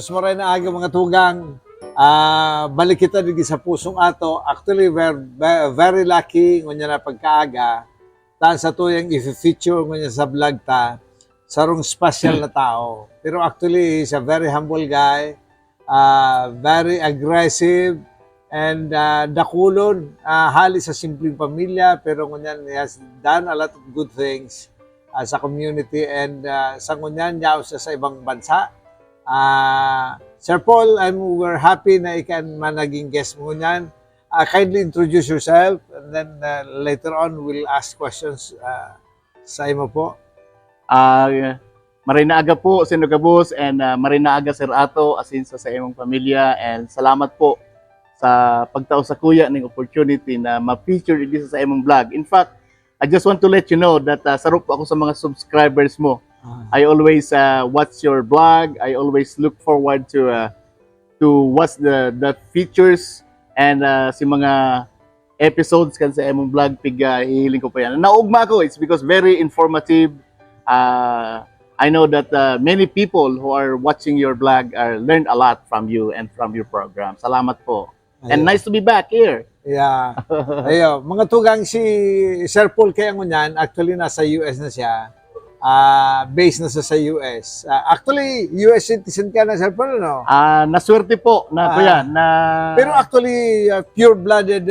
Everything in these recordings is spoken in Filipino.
Diyos mo rin na aga mga tugang. Balik kita din sa pusong ato. Actually, we're very lucky ngunya na pagkaaga. Tan sa tuyang i-feature ngunya sa vlog ta. Sarong special na tao. Pero actually, he's a very humble guy. Very aggressive. And dakulon. Hali sa simpleng pamilya. Pero ngunyan, he has done a lot of good things sa community. And sa ngunyan, yaw siya sa ibang bansa. Sir Paul, we're happy na ikan managing guest mo niyan. Kindly introduce yourself and then later on we'll ask questions sa imo po. Marinaaga po, Sinugabos, and marinaaga Sir Ato, asin sa imong pamilya, and salamat po sa pagtao sa kuya ng opportunity na ma-feature dito sa imong vlog. In fact, I just want to let you know that sarap ako sa mga subscribers mo. I always watch your blog. I always look forward to watch the features and si mga episodes kan sa imong vlog pig hihiling ko pa yan. Naugma ko, it's because very informative. I know that many people who are watching your blog learned a lot from you and from your program. Salamat po. And nice to be back here. Yeah. Ayo, mga tugang si Sir Paul kaya ngunyan, actually nasa US na siya. Based na sa US. Actually, US citizen ka na, Sir Paul, no? Naswerte po na kuya na. Pero actually, pure-blooded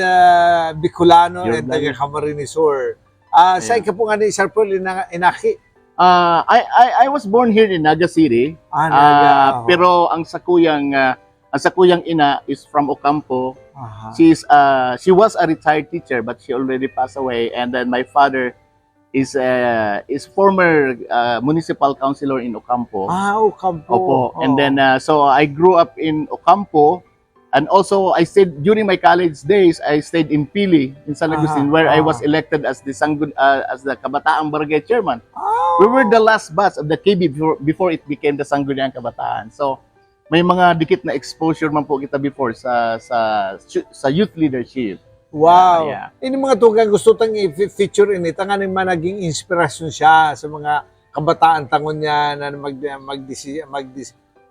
Bicolano and taga-Camarines Sur. Saan ka po nga ni Sir Paul inaki? I was born here in Naga City. Pero ang sakuyang ina is from Ocampo. She was a retired teacher, but she already passed away. And then my father is former municipal councilor in Ocampo. Ocampo. Opo. And then so I grew up in Ocampo, and also I stayed during my college days. I stayed in Pili in San Agustin, where I was elected as the Kabataang Barangay Chairman. We were the last batch of the KB before it became the Sangguniang Kabataan. So may mga dikit na exposure man po kita before sa youth leadership. Wow. Yeah. Ini mga tugang gusto tang i-feature ini tanganin man naging inspirasyon siya sa mga kabataan tangon niya na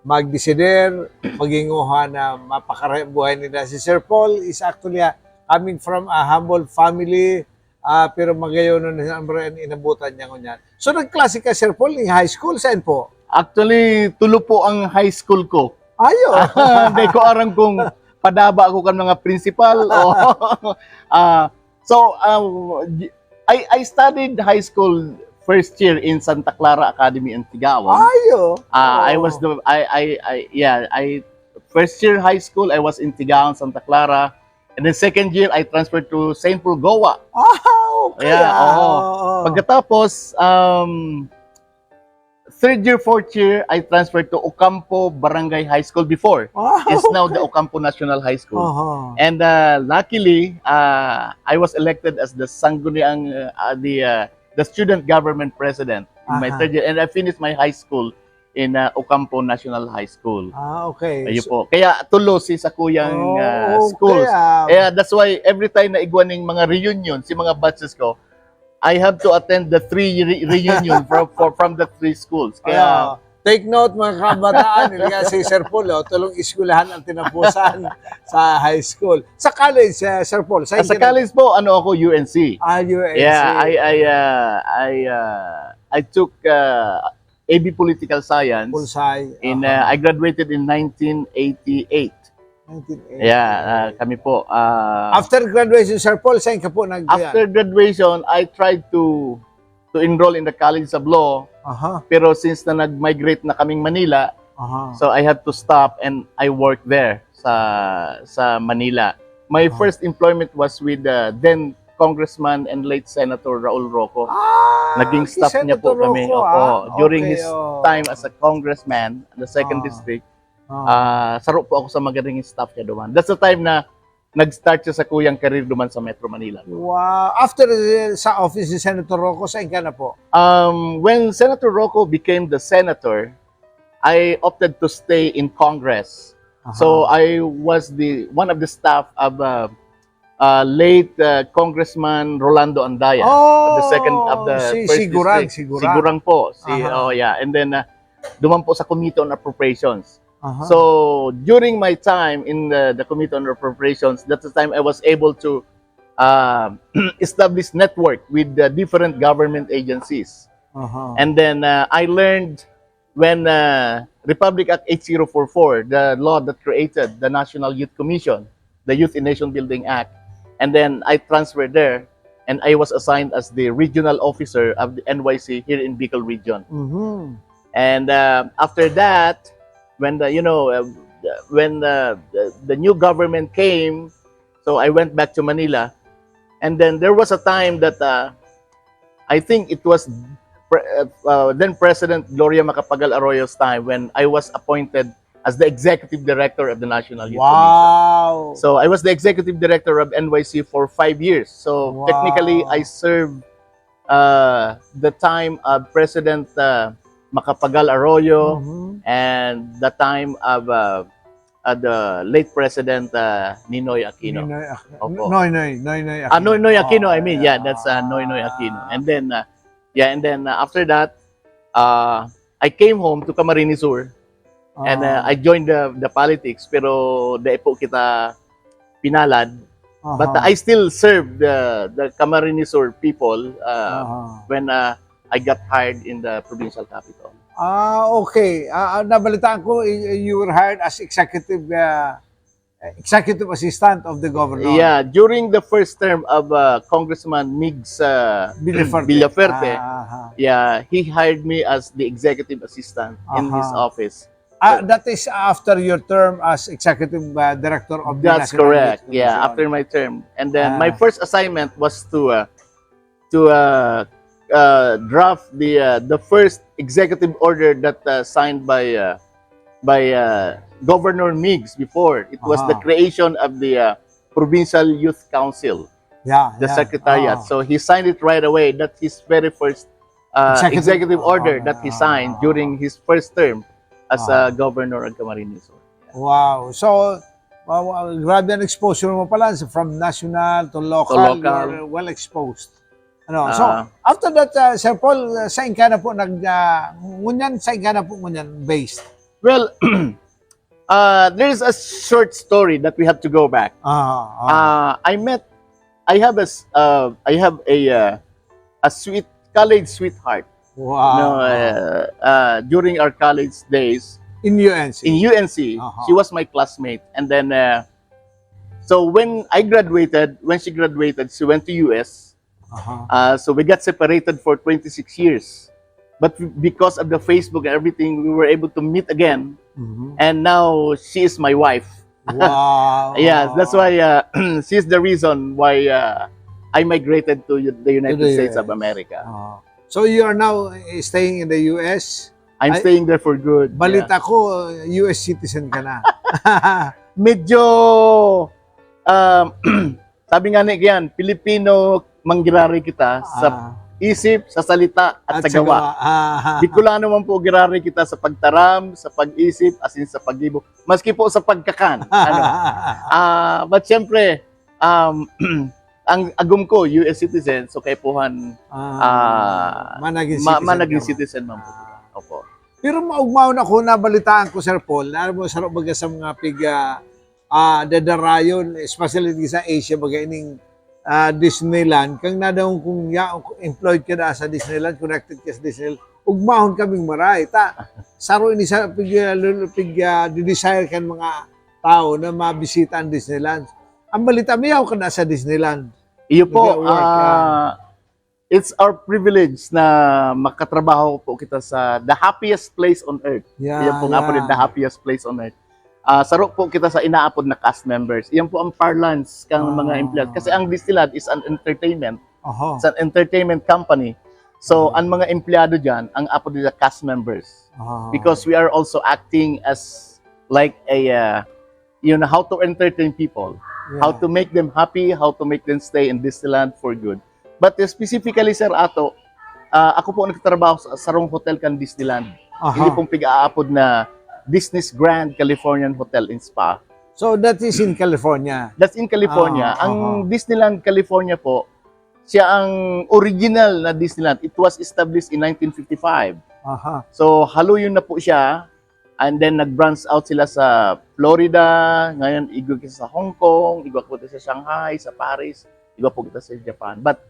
magdesider, maginguha na mapakarayang buhay nila. Si Sir Paul is actually coming from a humble family, pero magayon na inabutan niya ngunyan. So nagklase ka, Sir Paul, in high school, saan po? Actually, tulo po ang high school ko. Ayo. Hindi ko arang kung padaba ako kan mga principal. I studied high school first year in Santa Clara Academy in Tigawon. Ayo. First year high school I was in Tigawon, Santa Clara, and then second year I transferred to St. Paul, Goa. Okay. Pagkatapos third year, fourth year, I transferred to Ocampo Barangay High School before. It's now the Ocampo National High School. And luckily, I was elected as the Sangguniang, the student government president in my third year. And I finished my high school in Ocampo National High School. Okay. Ayun po. Kaya tulo si sa kuyang schools. Kaya that's why every time na igwaning mga reunion, si mga batches ko, I have to attend the 3 reunion from the 3 schools. Kaya take note mga kabataan, si Sir Paul, tulong iskulahan ang tinapusan sa high school. Sa college, Sir Paul. Sa college po, ako UNC. UNC. Yeah, I took AB Political Science. I graduated in 1988. Yeah, kami po. After graduation, Sir Paul, saan ka po After graduation, I tried to enroll in the College of Law. Pero since na nag-migrate na kaming Manila, so I had to stop and I worked there sa Manila. My first employment was with then Congressman and late Senator Raul Roco. Naging staff niya po kami during his time as a congressman in the 2nd District. Saro po ako sa magaling staff niya duman. That's the time na nag-start siya sa kuyang career duman sa Metro Manila. Wow. After sa office ni Senator Roco, saan ka na po? When Senator Roco became the senator, I opted to stay in Congress. So I was one of the staff of late Congressman Rolando Andaya, the second of the first Sigurang. Sigurang po. And then duman po sa Committee on Appropriations. Uh-huh. So during my time in the Committee on Appropriations, that's the time I was able to establish network with the different government agencies. Uh-huh. And then I learned when Republic Act 8044, the law that created the National Youth Commission, the Youth in Nation Building Act, and then I transferred there, and I was assigned as the regional officer of the NYC here in Bicol region. Mhm. And after that, when the new government came, so I went back to Manila, and then there was a time that I think it was then President Gloria Macapagal Arroyo's time when I was appointed as the executive director of the National Youth Commission. Wow. So I was the executive director of NYC for 5 years. So Wow. technically, I served the time of President Macapagal Arroyo Mhm. and the time of the late President Ninoy Aquino. Opo. Noynoy Aquino. Noynoy Aquino, I Oh, mean, yeah. yeah, that's Noynoy Aquino. And then, after that, I came home to Camarines Sur and I joined the politics, pero di po kita pinalad. But I still serve the Camarines Sur people when I got hired in the provincial capital. Okay. Nabalitaan ko, you were hired as executive assistant of the governor. Yeah, during the first term of Congressman Migs Villaferte, yeah, he hired me as the executive assistant in his office. That is after your term as executive director of the That's National correct. Youth Yeah, Commission. after my term, and then my first assignment was to draft the first executive order that signed by Governor Migs before. It was the creation of the Provincial Youth Council, the secretariat. So he signed it right away. That's his very first executive order that he signed during his first term as governor of Camarines Sur. Wow. So, grabe ang exposure mo pala from national to local. To local. You're well exposed. So, after that, Sir Paul, saan ka na po saan ka na po ngunyan based? Well, there's a short story that we have to go back. I have a sweet college sweetheart. Wow. During our college days In UNC? in UNC, she was my classmate, and then so when she graduated, she went to US. So we got separated for 26 years. But because of the Facebook and everything, we were able to meet again. And now she is my wife. Wow. Yeah, that's why she's the reason why I migrated to the United States of America. So you are now staying in the US? I'm staying there for good. Balita ko, US citizen ka na. Medyo, sabi nga yan, Pilipino manggirari kita sa isip, sa salita, at sa gawa. Bicolano man po girari kita sa pagtaram, sa pag-isip, asin sa pag-ibo, maski po sa pagkakan. But syempre, ang agum ko, US citizen, so kay puhan, managing citizen man po. Opo. Pero maugmaw na ko, nabalitaan ko, Sir Paul, na mo sarap baga sa mga dadarayon, especially sa Asia, baga ining Disneyland, kang na daw kung employed ka na sa Disneyland, connected ka sa Disneyland, ugmahon kaming maray. Saro ini sa desire kan mga tao na mabisita ang Disneyland. Ang balita, mayaw ka na sa Disneyland. Iyo po, it's our privilege na makatrabaho po kita sa the happiest place on earth. Iyan po nga po the happiest place on earth. Saro po kita sa inaapod na cast members. Iyan po ang parlance kang mga empleyado. Kasi ang Disneyland is an entertainment. It's an entertainment company. So, ang mga empleyado dyan, ang apod nila cast members. Because we are also acting as like a, how to entertain people. How to make them happy, how to make them stay in Disneyland for good. But specifically, Sir Ato, ako po nagtatrabaho sa sarong hotel kan Disneyland. Hindi pong pig-aapod na Disney's Grand Californian Hotel and Spa. So that is in California? That's in California. Ang Disneyland California po, siya ang original na Disneyland. It was established in 1955. So haluyon na po siya. And then nag-branch out sila sa Florida, ngayon igwa kita sa Hong Kong, igwa po kita sa Shanghai, sa Paris, igwa po kita sa Japan. But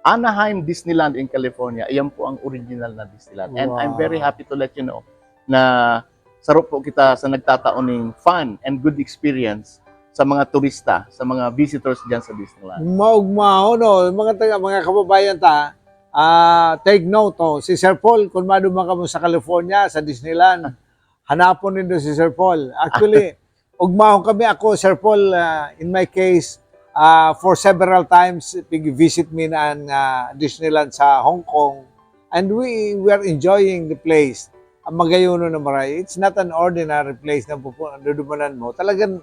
Anaheim Disneyland in California, iyan po ang original na Disneyland. And I'm very happy to let you know na sarap po kita sa nagtataoning fun and good experience sa mga turista, sa mga visitors diyan sa Disneyland. Maugmao, no? Mga kababayan ta, take note, oh. Si Sir Paul, kung madumang ka mo sa California, sa Disneyland, hanapon nindo si Sir Paul. Actually, ugmahon kami ako, Sir Paul, in my case, for several times, visit me na Disneyland sa Hong Kong. And we are enjoying the place. Ang Magayuno na Maray, it's not an ordinary place na dudumanan mo. Talagang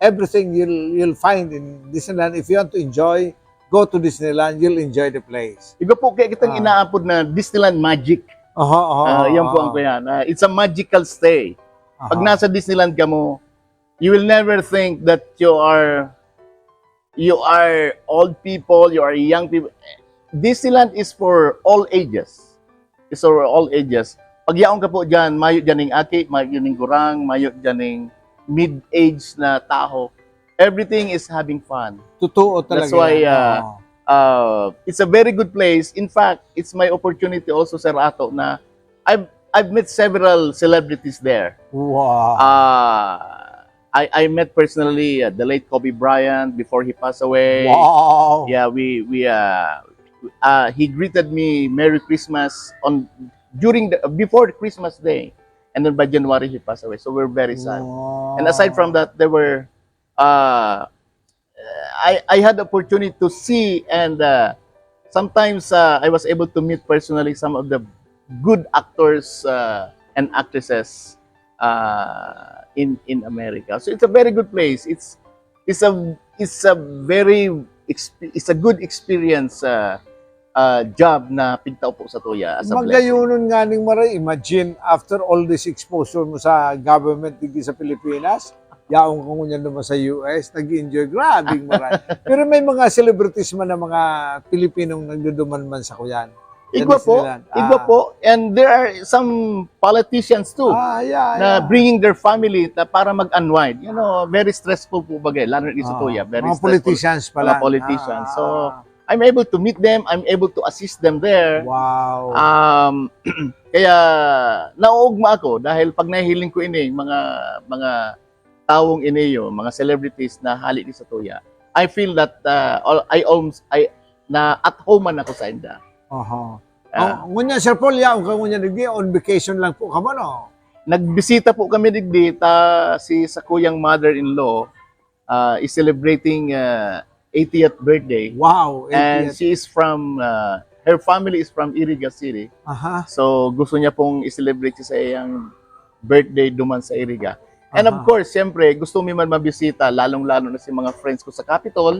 everything you'll find in Disneyland. If you want to enjoy, go to Disneyland, you'll enjoy the place. Iba po kaya kitang inaapod na Disneyland Magic. Yan po ang kuya. It's a magical stay. Pag nasa Disneyland ka mo, you will never think that you are old people, you are young people. Disneyland is for all ages. It's for all ages. Pag yaong ka po dyan, mayo dyan ng aki, mayo dyan ng gurang, mayo dyan ng mid-age na tao. Everything is having fun. Totoo talaga. That's why it's a very good place. In fact, it's my opportunity also, Sir Ato, na I've met several celebrities there. Wow. I met personally the late Kobe Bryant before he passed away. Wow. Yeah, he greeted me Merry Christmas before Christmas Day, and then by January he passed away. So we're very sad. Wow. And aside from that, there were I had the opportunity to see, and sometimes I was able to meet personally some of the good actors and actresses in America. So it's a very good place. It's a good experience job na pigtao po sa tuya as a blessing. Magayunon nga ning Maray, imagine after all this exposure mo sa government dito sa Pilipinas, yaong kung niyan naman sa US, nag-enjoy, grabing Maray. Pero may mga celebrities man na mga Pilipinong nagduduman man sa kuyan. Igwa po. And there are some politicians too na bringing their family para mag-unwind. You know, very stressful po bagay, lalo rin sa tuya. Very mga stressful. politicians pala. Mga politicians. So, I'm able to meet them. I'm able to assist them there. Wow. Kaya nauugma ako dahil pag nahihiling ko ini mga tawong iniyo, mga celebrities na halik sa tuya. I feel that na at home man ako sa inda. Ngunya Sir Paul, yaong ka ngunya digdi on vacation lang po kamo no. Nagbisita po kami digdi sa kuyang mother-in-law is celebrating 80th birthday. Wow. 80th. And she is from her family is from Iriga City. So gusto niya pong i-celebrate sa iyang birthday duman sa Iriga. And of course, siyempre, gusto mo man mabisita, lalong-lalo na si mga friends ko sa Capitol,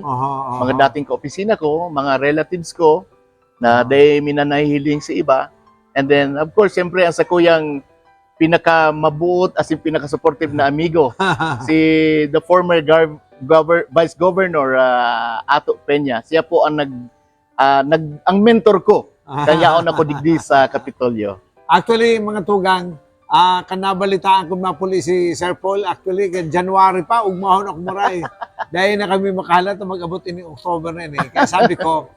mga dating kaopisina ko, mga relatives ko, na they minanahiling sa iba. And then, of course, siyempre, ang sa kuyang pinaka-mabuot as in pinaka-supportive na amigo, si the former Vice Governor Ato Peña. Siya po ang ang mentor ko. Kaya ako napodigdi sa Kapitolyo. Actually, mga tugang, kanabalitaan ko mapuli si Sir Paul. Actually, January pa, ugmahon ako Maray. Dahil na kami makahalat na mag-abot ini October na ini. Kaya sabi ko,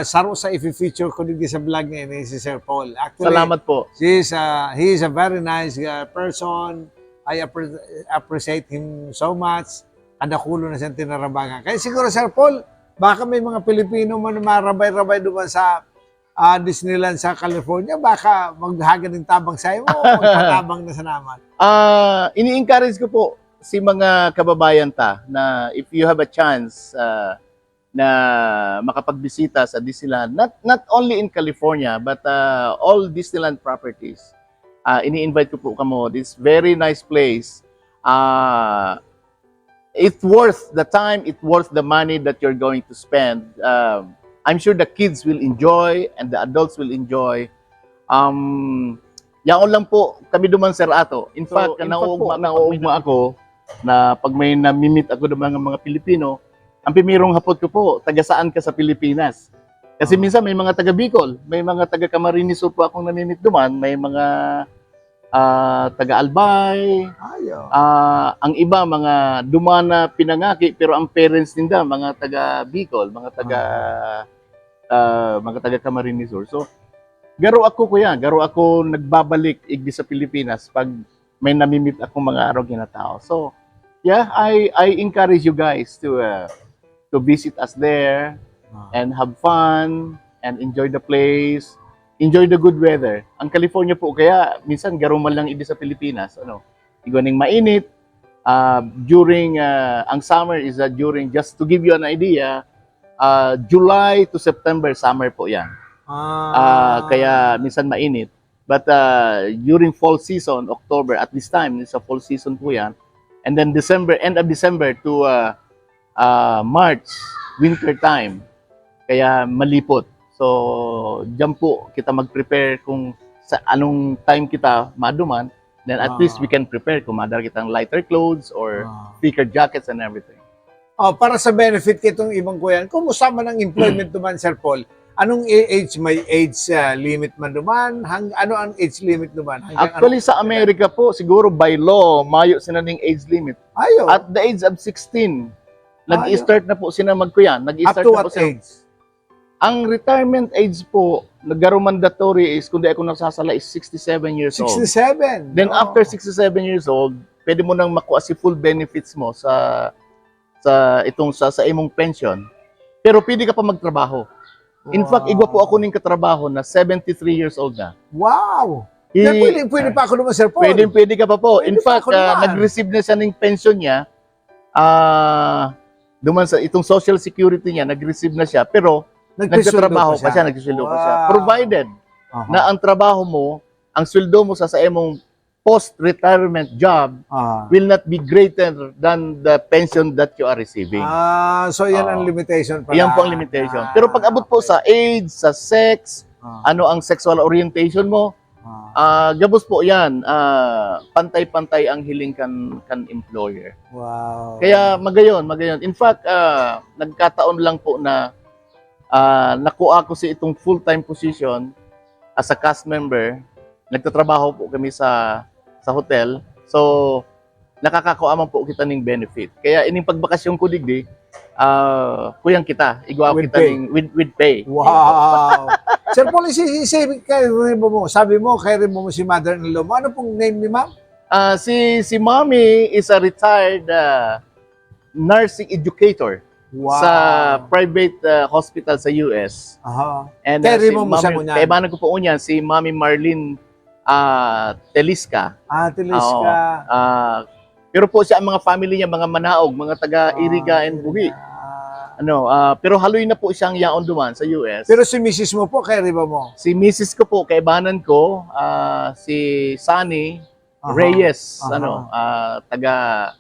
saro sa i-feature ko din sa vlog niya ini si Sir Paul. Actually, salamat po. He is a very nice person. I appreciate him so much. Kadakulo na siyang tinarabangan. Kaya siguro Sir Paul, baka may mga Pilipino man marabay-rabay doon sa Disneyland sa California, baka maghagan ng tabang sa'yo o magpatabang na sa naman? Ini-encourage ko po si mga kababayan na if you have a chance na makapagbisita sa Disneyland, not only in California, but all Disneyland properties. Ini-invite ko po kamo, this very nice place. It's worth the time, it's worth the money that you're going to spend. I'm sure the kids will enjoy and the adults will enjoy. Yaon lang po kami duman Sir Ato. In fact, nauugma ako na pag may namimit ako ng mga Pilipino, ang pimirong hapot ko po, taga saan ka sa Pilipinas? Kasi minsan may mga taga Bicol, may mga taga Camarines po akong namimit duman, may mga taga-Albay, Ayo. ang iba mga dumana pinangaki pero ang parents nila mga taga Bicol, mga taga Camarines Sur. So garo ako nagbabalik igdi sa Pilipinas pag may namimit akong mga araw ginatao. So yeah, I encourage you guys to visit us there and have fun and enjoy the place. Enjoy the good weather. Ang California po, kaya minsan garo man lang idi sa Pilipinas, iganing mainit. Ang summer is during, just to give you an idea, July to September, summer po yan. Kaya minsan mainit. But during fall season, October, at this time, it's a fall season po yan. And then December, end of December to March, winter time. Kaya malipot. So, dyan po kita mag-prepare kung sa anong time kita maduman. Then at least we can prepare kung madala kitang lighter clothes or thicker jackets and everything. Para sa benefit kitong ibang kuyan, kumusta man ang employment duman, Sir Paul? Anong age? May age limit man duman? Ano ang age limit duman? Actually, sa Amerika po, siguro by law, mayo sila ng age limit. Ayo. At the age of 16, nag-start na po sila magkuyan. Up to what age? Ang retirement age po, nag-mandatory is, kung di ako nagsasala, is 67 years old. 67? Then after 67 years old, pwede mo nang makuha si full benefits mo sa imong pension. Pero pwede ka pa magtrabaho. In fact, igwa po ako ng katrabaho na 73 years old na. Wow! Pwede pa ako naman, Sir Paul. Pwede ka pa po. In fact, naman. nag-receive na siya ng pension niya. Duman sa itong social security niya, nag-receive na siya. Pero nagtatrabaho pa siya, nagsusuldo pa siya. Provided na ang trabaho mo, ang sweldo mo sa imong post-retirement job will not be greater than the pension that you are receiving. So yan ang limitation pala. Yan po ang limitation. Pero pag abot po sa age, sa sex, ano ang sexual orientation mo, gabos po yan, pantay-pantay ang hiling kan employer. Wow. Kaya magayon. In fact, nagkataon lang po na nakuha ko si itong full-time position as a cast member. Nagtatrabaho po kami sa hotel. So, nakakakuha man po kita ng benefit. Kaya ining pagbakasyon ko digdi, kuyang kita. Igwa With kita pay. With pay. Wow. Sir Paul, sabi mo, kay rin mo si mother-in-law mo. Ano pong name ni ma'am? Si Mommy is a retired nursing educator. Wow. Sa private hospital sa US. And Kaya mo siya mo niyan. Kaibanan ko po unyan, si Mami Marlene Telisca. Teliska. Pero po siya, ang mga family niya, mga Manaog, mga taga-Iriga and Buhi. Pero haloy na po siyang yaon duman sa US. Pero si Mrs. mo po, kay rin mo? Si Mrs. ko po, kaibanan ko, si Sunny Reyes, taga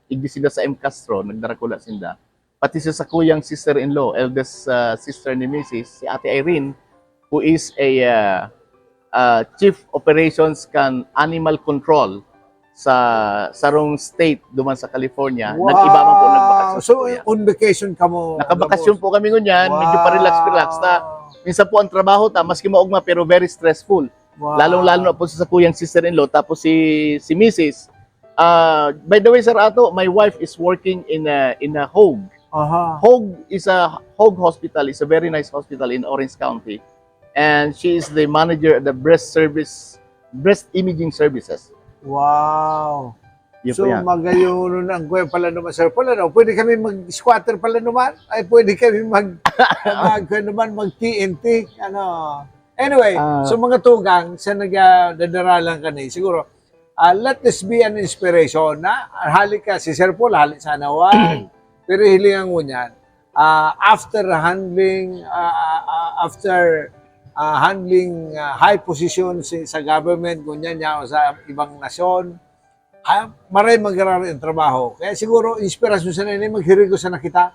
igdi sila sa M. Castro, nagdarakula sinda. Pati sa kuyang sister-in-law, eldest sister ni Mrs., si Ate Irene, who is a Chief Operations Animal Control sa sarong state duman sa California. Wow. Nag-iba man po nagbakasyon. So, on vacation ka mo? Nakabakasyon po kami ngunyan, medyo pa-relax. Minsan po ang trabaho maski maugma pero very stressful. Wow. Lalong-lalo na po sa kuyang sister-in-law. Tapos si Mrs. By the way, Sir Ato, my wife is working in a Hoag. Hoag Hospital is a very nice hospital in Orange County. And she is the manager of the breast imaging services. Wow. Yun So, po yan. magayon ang kuya pala naman, Sir Paul. Pwede kami mag-squatter pala naman? Ay, pwede kami mag-TNT? Anyway, so mga tugang, sa nagdadaralan ka na, siguro, let this be an inspiration na halik ka, si Sir Paul, halik sana wag. Pero hilingan mo niyan. After handling high positions sa government, ganyan niya o sa ibang nasyon, maray magkaroon ng trabaho. Kaya siguro, inspirasyon sa nila, maghirigos na kita.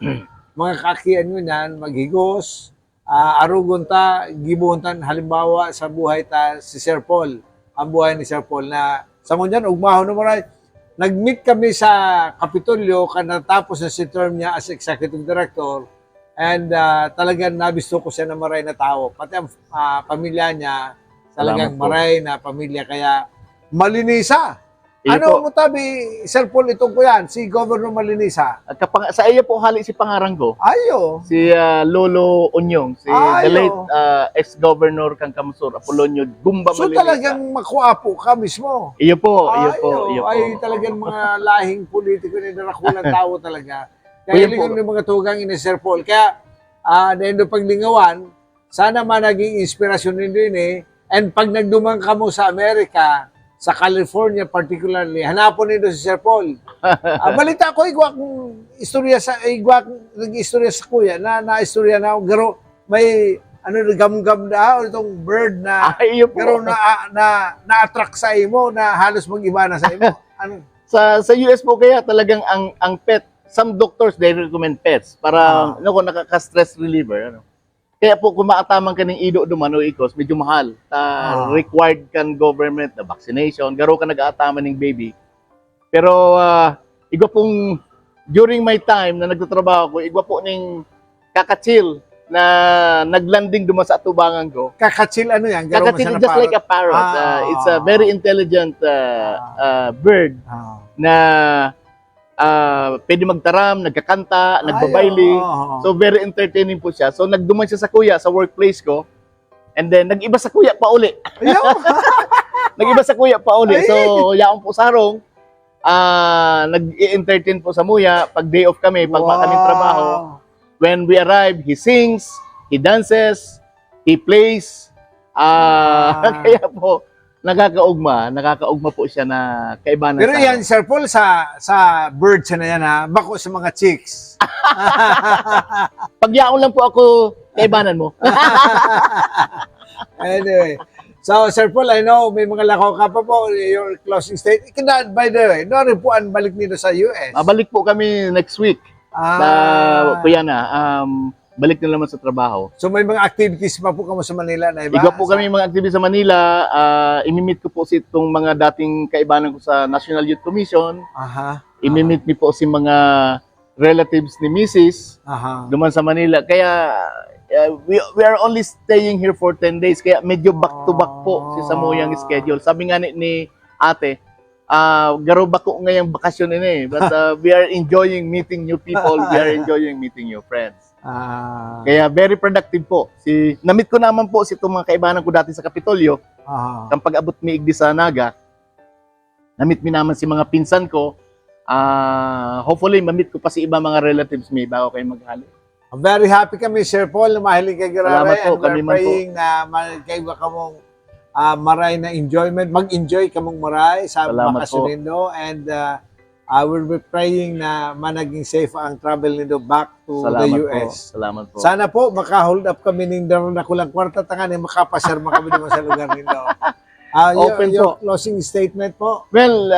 Mga kakian nyo niyan, maghigos, arugon ta, gibuhon ta, halimbawa sa buhay ta si Sir Paul, ang buhay ni Sir Paul na sa ngunyan, ugmahon na maray. Nag-meet kami sa Kapitolyo kanatapos na si term niya as Executive Director and talagang nabisto ko siya na maray na tao. Pati ang pamilya niya, talagang maray na pamilya. Kaya Malinisa. Iyo Ano po. mo tabi, Sir Paul, itong ko yan, si Governor Malinisa. At sa iya po hali si pangaranggo, Ayo. si Lolo Onyong, si the Ayo. late ex-governor kang Kamsur, Apolonio Gumba So Malinisa. talagang makuapo ka mismo. Iyo po, iyo po, Ayo. iyo po. Ay talagang mga lahing politiko na narakulang tao talaga. Kuya Kaya po. ligon ng mga tugang ini Sir Paul. Kaya, dahil paglingawan, sana man naging inspirasyon ninyo ini. And pag nagdumang ka mo sa Amerika, sa California particularly, hanapon nito si Sir Paul. Balita ko, igwa kong istorya sa, nag-istorya sa kuya, na-istorya na, garo, may, gam-gam na, o itong bird na, Iyo po. garo na-attract sa imo, na halos mag-iba na sa imo. Ano? Sa US po kaya talagang ang pet, some doctors they recommend pets para nakaka-stress reliever ano. Kaya po kung maatamang kaning ido duman o ikos medyo mahal. Required kan government na vaccination, garo ka nag-aataman ning baby. Pero igwa pong during my time na nagtatrabaho ko, igwa po ning kakachill na naglanding duman sa atubangan ko. Kakachil ano yan? Garo Kakachill mo siya is just na like a parrot. It's a very intelligent bird na pwede magtaram, nagkakanta, nagbabayli. So very entertaining po siya. So nagduman siya sa kuya sa workplace ko. And then nag-iba sa kuya pa uli. Nag-iba sa kuya pa uli. So yaong po sarong nag-i-entertain po sa muya pag day off kami, pag kaming trabaho. When we arrive, he sings, he dances, he plays. Kaya po nakakaugma po siya na kaibanan Pero sa yan, Sir Paul, sa birds na yan ha, bako sa mga chicks. Pagyaon lang po ako, kaibanan mo. Anyway. So, Sir Paul, I know may mga lakaw ka pa po, your closing state. By the way, no rin po ang balik nito sa US. Mabalik po kami next week. Kuya na, balik na naman sa trabaho. So, may mga activities pa po kamo sa Manila na iba? Iba po kami mga activities sa Manila. Imimit ko po si itong mga dating kaibanan ko sa National Youth Commission. Imimit ni po si mga relatives ni Mrs. Duman sa Manila. Kaya we are only staying here for 10 days. Kaya medyo back-to-back po si Samuyang schedule. Sabi nga ni ate, garo ba ko ngayong bakasyon ini but we are enjoying meeting new people. We are enjoying meeting new friends. Kaya very productive po. Namit ko naman po si itong mga kaibanan ko dati sa Kapitolyo. Kang pag-abot mi igdi sa Naga, namit mi naman si mga pinsan ko. Hopefully, mamit ko pa si iba mga relatives mi bago kayo maghali. I'm very happy kami, Sir Paul, na mahilig kay Gararay. Salamat po, And kami we're man po. praying na kayo ka mong maray na enjoyment. Mag-enjoy ka mong maray sa Salamat bakasyon nindo. And I will be praying na managing safe ang travel nindo back to the US. Salamat po. Sana po, maka-hold up kami ng daron na kulang kwarta tangan eh, makapasarma kami naman sa lugar nindo. Open your po. closing statement po. Well,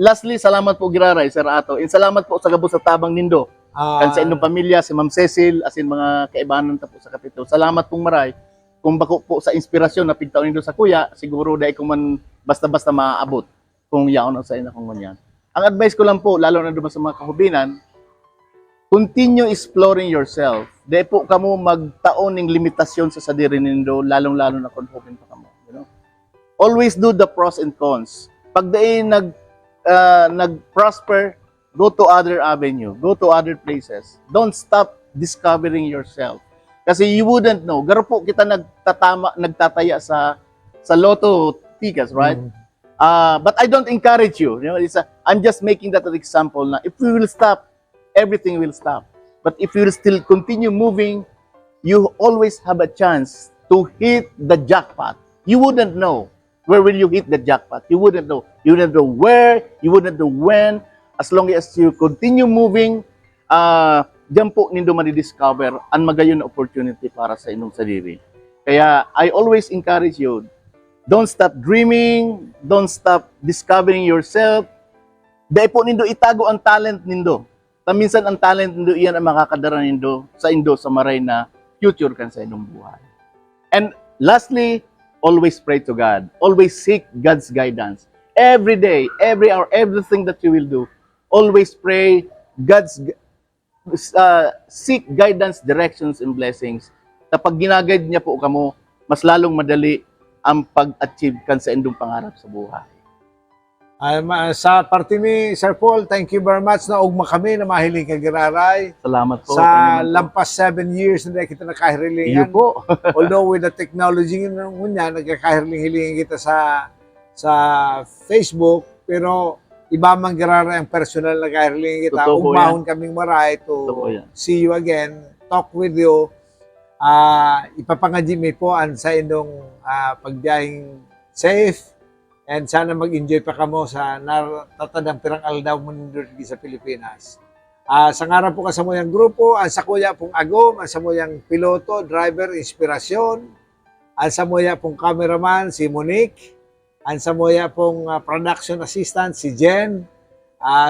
lastly, salamat po Giraray, Sir Ato. And salamat po sa gabos sa tabang nindo. Kan sa inyong pamilya, si Ma'am Cecil, as in mga kaibanan ta po sa Kapitol. Salamat pong maray. Kung bako po sa inspirasyon na pigtaon nindo sa kuya, siguro dahil kung man basta-basta maaabot kung yaon sa inyo kung ganyan. Ang advice ko lang po, lalo na duman sa mga kahubinan, continue exploring yourself. Dahil po kamo magtaon ng limitasyon sa sadiri nindo, lalong-lalo na kung hoping pa kamo. You know? Always do the pros and cons. Pag dahil nag-prosper, go to other avenue, go to other places. Don't stop discovering yourself. Kasi you wouldn't know. Garo po kita nagtataya sa lotto tickets, right? But I don't encourage you. You know, I'm just making that an example na if we will stop, everything will stop. But if you will still continue moving, you always have a chance to hit the jackpot. You wouldn't know where will you hit the jackpot. You wouldn't know. You wouldn't know where, you wouldn't know when. As long as you continue moving, diyan po nindo madidiscover ang magayon na opportunity para sa inyong sarili. Kaya I always encourage you, don't stop dreaming, don't stop discovering yourself. Dahil po nindo itago ang talent nindo. Minsan ang talent nindo iyan ang makakadara nindo sa maray na future kan sa inyong buhay. And lastly, always pray to God. Always seek God's guidance. Every day, every hour, everything that you will do, always pray seek guidance, directions, and blessings. Kapag ginaguide niya po kamo, mas lalong madali ang pag-achieve kan sa indong pangarap sa buhay. Sa parte ni Sir Paul, thank you very much na ugma kami na mahiling kagiraray. Salamat po. Sa Panginoon po. lampas 7 years na kita Iyo nakahirilingan. po. Although with the technology ngunya, nagkakahiling-hilingan kita sa Facebook, pero iba man giraray ang personal na kahirilingan kita. Totoo po Ugmahon kaming maray Totoo to yan. see you again, talk with you. Ipapangadji mi po ang sa indong pagbiyahing safe. And sana mag-enjoy pa kamo sa natatadang pirang aldaw mo nindurgi sa Pilipinas. Sa ngaran po kasamuyang grupo, ang sakuya pong agom, ang samuyang piloto, driver, inspirasyon, ang samuya pong cameraman, si Monique, ang samuya pong production assistant, si Jen.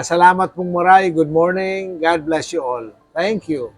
Salamat pong maray, good morning, God bless you all. Thank you.